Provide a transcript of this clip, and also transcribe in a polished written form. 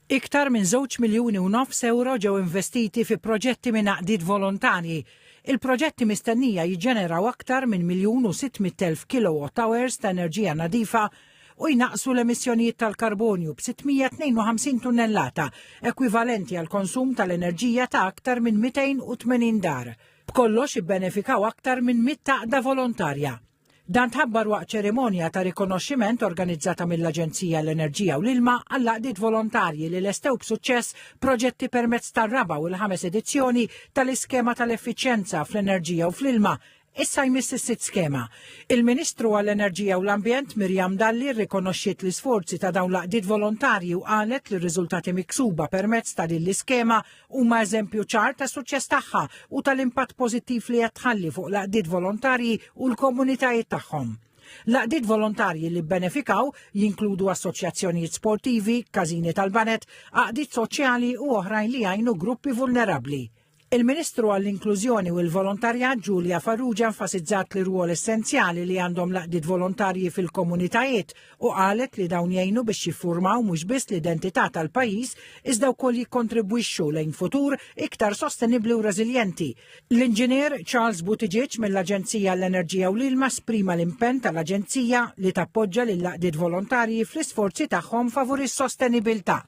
Iktar minn 2,5 miljuni euro ġew investiti fi proġetti minn għaqdiet volontarji. Il-proġetti mistennija jiġġeneraw aktar minn 1,600,000 kWh ta' enerġija nadifa u jnaqsu l-emissjonijiet tal-karbonju b'652 tunnellata, ekwivalenti għal konsum tal-enerġija ta' aktar minn 280 dar. B'kollox jibbenefikaw aktar minn 100 għaqda volontarja. Dan tħabbar waqt ċerimonja ta' rikonoxximent organizzata mill-Aġenzija l-Enerġija u l-Ilma għall għaqdiet volontarji li lestew b'suċċess proġetti permezz tar-raba' u l-5 edizzjoni tal-iskema tal-effiċjenza fl-enerġija u fl-ilma. Issa jmiss is-sitt skema. Il-Ministru għall-Enerġija u l-Ambjent Mirjam Dalli rrikonoxxiet l-isforzi ta' dawn l-għaqdiet volontarji u qalet li r-riżultati miksuba permezz ta' din l-iskema huma eżempju ċar ta' suċċess tagħha u tal-impatt pożittiv li qed tħalli fuq l-għaqdiet volontarji u l-komunitajiet tagħhom. L-għaqdiet volontarji li benefikaw jinkludu assoċjazzjonijiet sportivi, każini tal-banet, għaqdiet soċjali u oħrajn li jgħinu gruppi vulnerabbli. Il-Ministru għall-Inklużjoni u l-Volontarjat Giulia Farrugia enfasizzat li rwol essenzjali li għandhom l-għaqdiet volontarji fil-komunitajiet u qalet li dawn jgħinu biex jiffurmaw mhux biss l-identità tal-pajjiż iżda wkoll jikkontribwixxu lejn futur iktar sostenibbli u reżiljenti. L-Inġinier Charles Buttigieg mill-Aġenzija l-Enerġija u l-Ilma sprima l-impenn tal-Aġenzija li tappoġġa lill għaqdiet volontarji fl-isforzi tagħhom favur is-sostenibilità.